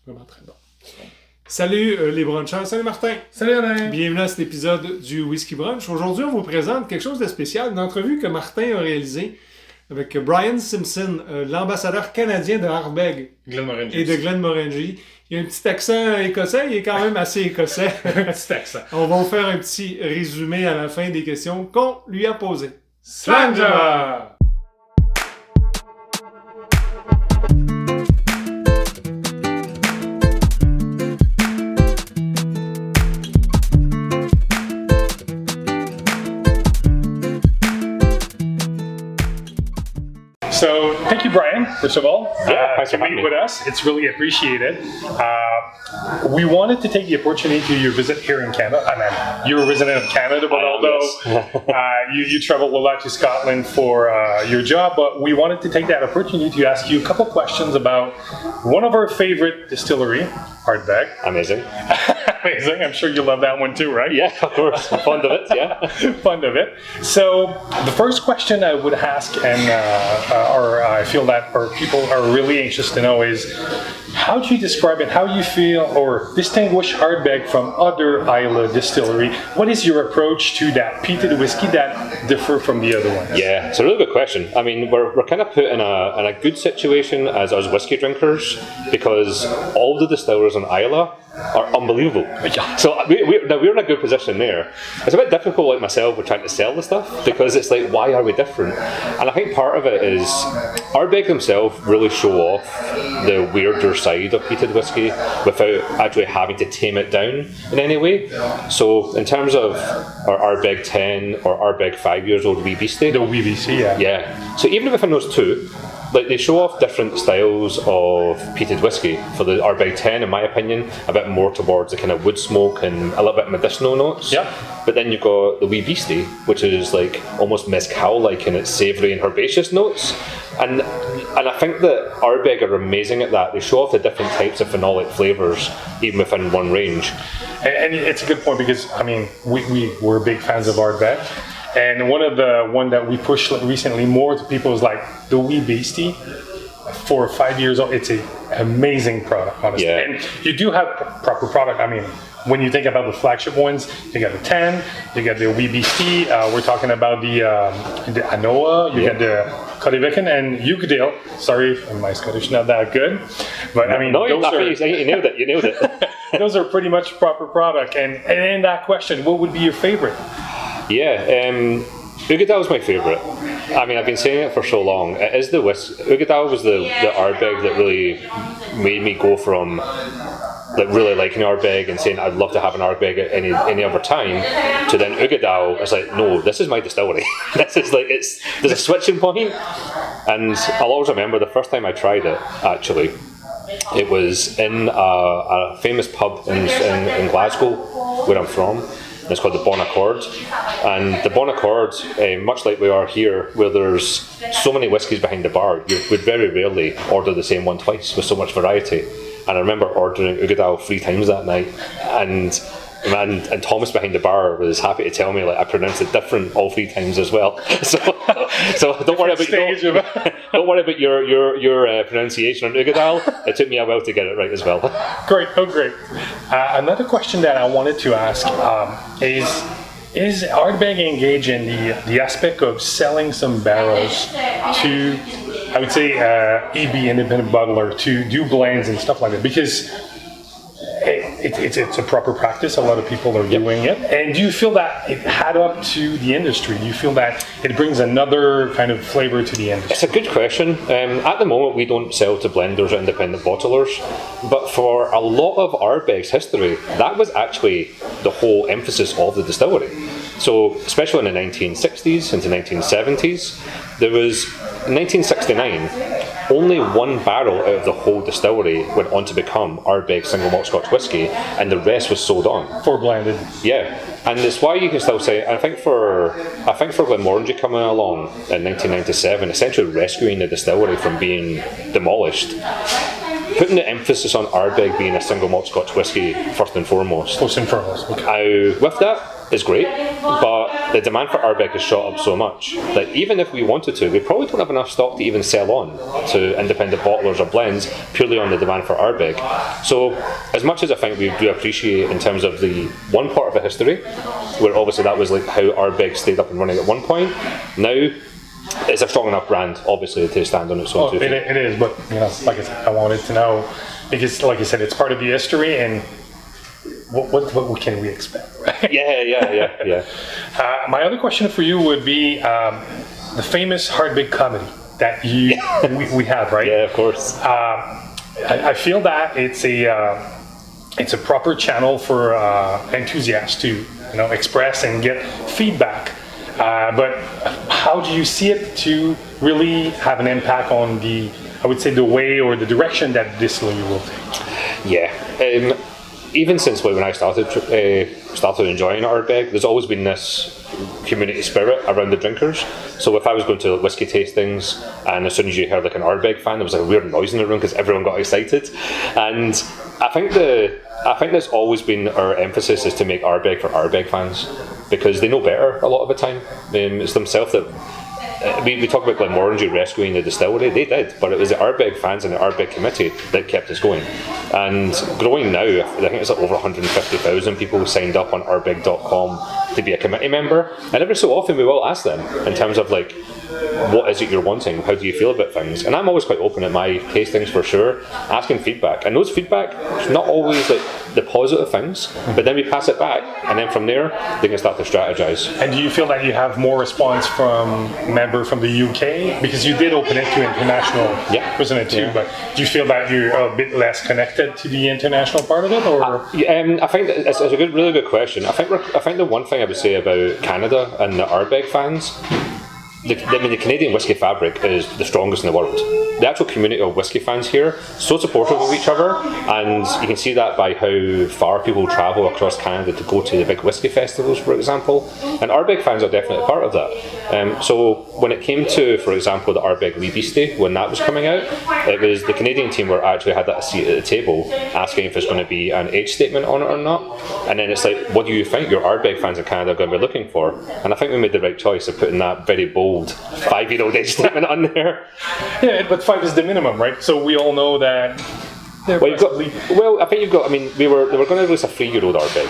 Vraiment très bon. Salut les brunchers, salut Martin. Salut Alain. Bienvenue à cet épisode du Whisky Brunch. Aujourd'hui, on vous présente quelque chose de spécial, une entrevue que Martin a réalisée avec Bryan Simpson, l'ambassadeur canadien de Ardbeg et de Glenmorangie. Il y a un petit accent écossais, il est quand même assez écossais. Un petit accent. On va vous faire un petit résumé à la fin des questions qu'on lui a posées. Slanja! So, thank you, Bryan, first of all, to meet with us. It's really appreciated. We wanted to take the opportunity to your visit here in Canada. I mean, you're a resident of Canada, but you travel a lot to Scotland for your job, but we wanted to take that opportunity to ask you a couple questions about one of our favorite distillery, Ardbeg. Amazing. Amazing. I'm sure you love that one too, right? Yeah, of course. Fond of it, yeah. Fond of it. So the first question I would ask, and I feel that our people are really anxious to know, is how do you describe it, how you feel or distinguish Ardbeg from other Islay distillery? What is your approach to that peated whiskey that differ from the other ones? Yeah, it's a really good question. I mean, we're kind of put in a good situation as whiskey drinkers because all the distillers in Islay are unbelievable. Yeah. So we're in a good position there. It's a bit difficult, like myself, with trying to sell the stuff because it's like, why are we different? And I think part of it is Ardbeg themselves really show off the weirder side of peated whiskey without actually having to tame it down in any way. So in terms of our Ardbeg 10 or Ardbeg 5 years old wee beastie, The WBC, yeah. yeah. So even within those two, like they show off different styles of peated whiskey. For the Ardbeg 10, in my opinion, a bit more towards the kind of wood smoke and a little bit medicinal notes. Yeah. But then you've got the wee beastie, which is like almost mezcal-like in its savoury and herbaceous notes. And I think that Ardbeg are amazing at that. They show off the different types of phenolic flavours, even within one range. And it's a good point because, I mean, we're big fans of Ardbeg. And one that we pushed recently more to people is like the wee beastie. 4 or 5 years old, it's an amazing product, honestly. Yeah. And you do have proper product. I mean, when you think about the flagship ones, you got the 10, you got the wee beastie. We're talking about the Anoa, you got the Codivican and Ukedale. Sorry if my Scottish not that good, but I mean, You nailed it. those are pretty much proper product. And in that question, what would be your favorite? Yeah, Ukedal is my favourite. I mean, I've been saying it for so long. It is the whiskey. Ukedal was the Ardbeg that really made me go from like really liking Ardbeg and saying I'd love to have an Ardbeg at any other time to then Ukedal. It's like, no, this is my distillery. This is like there's a switching point, and I'll always remember the first time I tried it. Actually, it was in a famous pub in Glasgow, where I'm from. It's called the Bon Accord, and the Bon Accord, much like we are here, where there's so many whiskies behind the bar, you would very rarely order the same one twice with so much variety. And I remember ordering Ukedal 3 times that night, and Thomas behind the bar was happy to tell me like I pronounced it different all 3 times as well. So don't worry about your pronunciation on Ukedal. It took me a while to get it right as well. Great, great. Another question that I wanted to ask is Ardbeg engaged in the aspect of selling some barrels to, I would say, EB, independent bottler, to do blends and stuff like that? Because it's a proper practice. A lot of people are doing it. And do you feel that it add up to the industry? Do you feel that it brings another kind of flavor to the industry? It's a good question. At the moment, we don't sell to blenders or independent bottlers. But for a lot of Ardbeg's history, that was actually the whole emphasis of the distillery. So, especially in the 1960s into 1970s, there was, in 1969, only 1 barrel out of the whole distillery went on to become Ardbeg single malt Scotch whisky, and the rest was sold on. For blended. Yeah, and it's why you can still say, I think for Glenmorangie coming along in 1997, essentially rescuing the distillery from being demolished, putting the emphasis on Ardbeg being a single malt Scotch whisky first and foremost. Okay. With that, is great, but the demand for Ardbeg has shot up so much that even if we wanted to, we probably don't have enough stock to even sell on to independent bottlers or blends purely on the demand for Ardbeg. So as much as I think we do appreciate in terms of the one part of the history, where obviously that was like how Ardbeg stayed up and running at one point, now it's a strong enough brand, obviously, to stand on its own. It is, but like I said, I wanted to know because, like you said, it's part of the history, and what can we expect? Right? Yeah. My other question for you would be the famous Ardbeg comedy that we have, right? Yeah, of course. I feel that it's a proper channel for enthusiasts to express and get feedback. But how do you see it to really have an impact on the way or the direction that distillery will take? Yeah. Even since when I started enjoying Ardbeg, there's always been this community spirit around the drinkers. So if I was going to whiskey tastings, and as soon as you heard like an Ardbeg fan, there was like a weird noise in the room because everyone got excited. And I think that's always been our emphasis, is to make Ardbeg for Ardbeg fans, because they know better a lot of the time. It's themselves that we talk about Glenmorangie rescuing the distillery. They did, but it was the Ardbeg fans and the Ardbeg committee that kept us going. And growing now, I think it's like over 150,000 people signed up on ardbeg.com to be a committee member. And every so often we will ask them in terms of like, what is it you're wanting? How do you feel about things? And I'm always quite open at my tastings for sure, asking feedback. And those feedback, it's not always like the positive things, but then we pass it back, and then from there they can start to strategize. And do you feel that you have more response from members from the UK? Because you did open it to international, wasn't it too? Yeah. But do you feel that you're a bit less connected to the international part of it, or? I think that it's a really good question. I think the one thing I would say about Canada and the Ardbeg fans, the Canadian whiskey fabric is the strongest in the world. The actual community of whiskey fans here, so supportive of each other, and you can see that by how far people travel across Canada to go to the big whiskey festivals, for example. And Ardbeg fans are definitely part of that. So when it came to, for example, the Ardbeg Leibiste, when that was coming out, it was the Canadian team where actually had that seat at the table asking if there's going to be an age statement on it or not. And then it's like, what do you think your Ardbeg fans in Canada are going to be looking for? And I think we made the right choice of putting that very bold 5-year-old age statement on there. Yeah, but 5 is the minimum, right? So we all know that. I think you've got. I mean, they were going to release a 3-year-old Ardbeg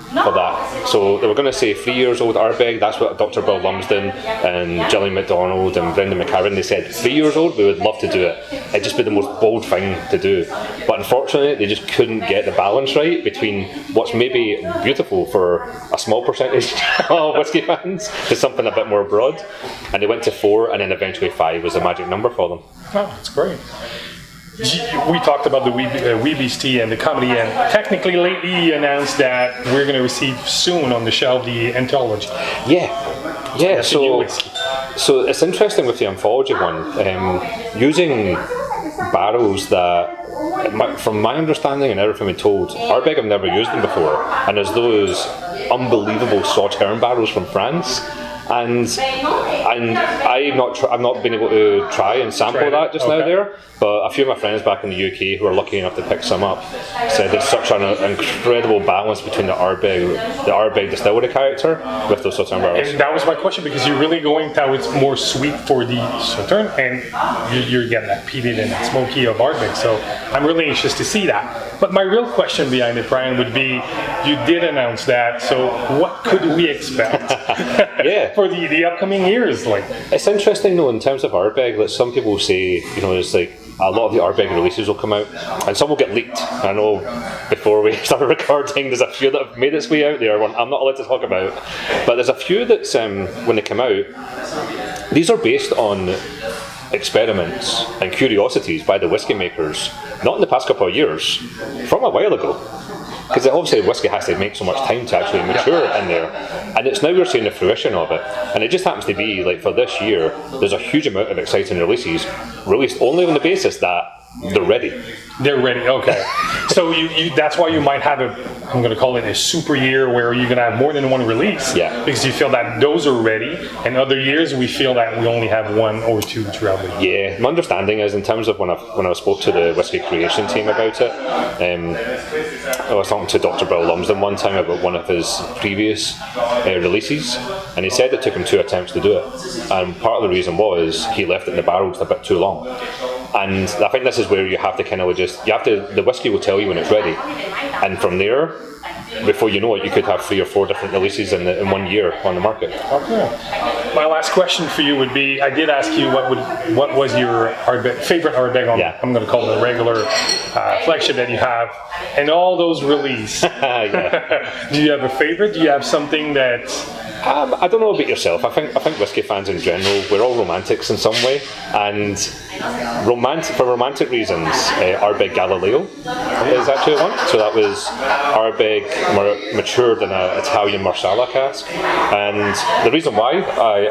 for that. So they were going to say 3 years old Ardbeg. That's what Dr. Bill Lumsden and Gillian MacDonald and Brendan McCarran, they said 3 years old. We would love to do it. It'd just be the most bold thing to do. But unfortunately, they just couldn't get the balance right between what's maybe beautiful for a small percentage of whiskey fans to something a bit more broad. And they went to 4, and then eventually 5 was a magic number for them. Oh, that's great. We talked about the Leibiste and the comedy, and technically lately you announced that we're going to receive soon on the shelf the anthology. Yeah. So it's interesting with the anthology one, using barrels that, from my understanding and everything we're told, Ardbeg have never used them before, and there's those unbelievable Sauterne barrels from France. And I've not been able to try and sample that just now there, but a few of my friends back in the UK who are lucky enough to pick some up said there's such an incredible balance between the Ardbeg distillery character with those Sauterne barrels. And that was my question, because you're really going towards more sweet for the Sauterne, and you're getting that peated and smoky of Ardbeg. So I'm really anxious to see that. But my real question behind it, Bryan, would be, you did announce that, so what could we expect? For the upcoming years? Like, it's interesting though, in terms of Ardbeg, that some people say, it's like a lot of the Ardbeg releases will come out and some will get leaked. I know before we started recording there's a few that have made its way out there, one I'm not allowed to talk about, but there's a few that's when they come out, these are based on experiments and curiosities by the whiskey makers, not in the past couple of years, from a while ago. Because obviously whiskey has to make so much time to actually mature in there, and it's now we're seeing the fruition of it. And it just happens to be like for this year, there's a huge amount of exciting releases released only on the basis that they're ready. They're ready. Okay. So that's why you might have I'm going to call it a super year where you're going to have more than one release. Yeah. Because you feel that those are ready, and other years we feel that we only have one or two throughout the year. Yeah. My understanding is, in terms of when I spoke to the whiskey creation team about it, I was talking to Dr. Bill Lumsden one time about one of his previous releases, and he said it took him 2 attempts to do it. And part of the reason was he left it in the barrels a bit too long. And I think this is where you have to kind of the whiskey will tell you when it's ready. And from there, before you know it, you could have 3 or 4 different releases in 1 year on the market. Okay. My last question for you would be, I did ask you what was your favorite Ardbeg on, I'm going to call it the regular flagship that you have, and all those release. Do you have a favorite? Do you have something that... I don't know about yourself. I think whiskey fans in general, we're all romantics in some way, and for romantic reasons, Ardbeg Galileo is actually one. So that was Ardbeg matured in an Italian Marsala cask, and the reason why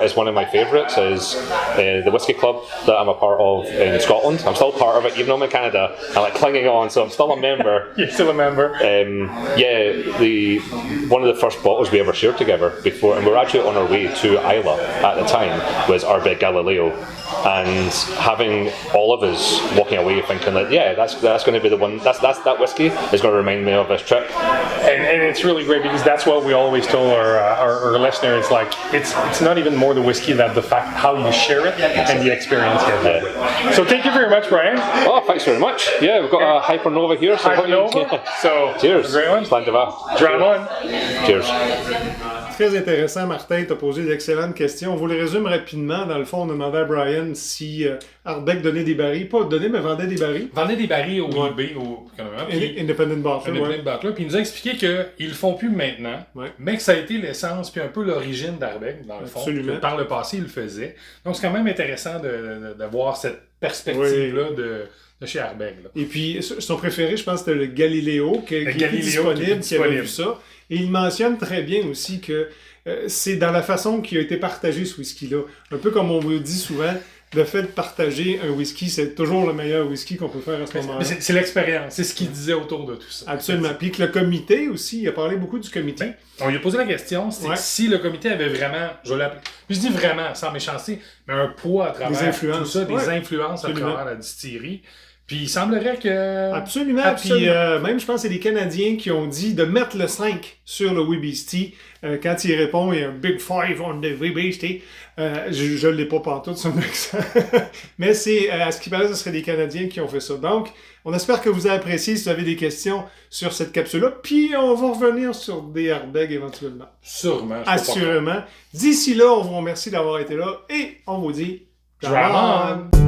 is one of my favourites is the whiskey club that I'm a part of in Scotland. I'm still part of it, even though I'm in Canada. I'm like clinging on, so I'm still a member. You're still a member. One of the first bottles we ever shared together before. And we were actually on our way to Isla at the time, was Ardbeg Galileo, and having all of us walking away thinking that that's going to be the one, that whiskey is going to remind me of this trip. And it's really great because that's what we always tell our listeners. It's like it's not even more the whiskey than the fact how you share it and the experience you have. So thank you very much, Bryan. Oh, thanks very much. Yeah, we've got a Hypernova here. So Hypernova. So cheers. Great one. Dram on. Cheers. Très intéressant, Martin, tu as posé d'excellentes questions. On vous les résume rapidement. Dans le fond, on demandait à Bryan si Ardbeg donnait des barils, pas donnait, mais vendait des barils. Vendait des barils au eBay, Independent Bottler. Puis il nous a expliqué qu'ils le font plus maintenant, mais que ça a été l'essence puis un peu l'origine d'Ardbeg, dans le fond. Absolument. Que par le passé, il le faisait. Donc c'est quand même intéressant de voir cette perspective-là de chez Ardbeg. Et puis, son préféré, je pense, c'était le Galileo, qui est disponible, qui avait vu ça. Et il mentionne très bien aussi que c'est dans la façon qui a été partagé ce whisky-là. Un peu comme on vous dit souvent, le fait de partager un whisky, c'est toujours le meilleur whisky qu'on peut faire à ce moment-là. C'est l'expérience, c'est ce qu'il disait autour de tout ça. Absolument. Puis que le comité aussi, il a parlé beaucoup du comité. On lui a posé la question, c'est si le comité avait vraiment, je dis vraiment, sans méchanceté, mais un poids à travers tout ça, des influences à travers la distillerie. Puis il semblerait que... Absolument. Puis même, je pense que c'est les Canadiens qui ont dit de mettre le 5 sur le Wibisty. Quand il répond, il y a un Big 5 on the Wibisty. Je ne l'ai pas pantoute, son accent. Mais c'est, à ce qui paraît, ce serait des Canadiens qui ont fait ça. Donc, on espère que vous avez apprécié. Si vous avez des questions sur cette capsule-là, puis on va revenir sur des Ardbeg éventuellement. Sûrement. Assurément. D'ici là, on vous remercie d'avoir été là et on vous dit... Dram on!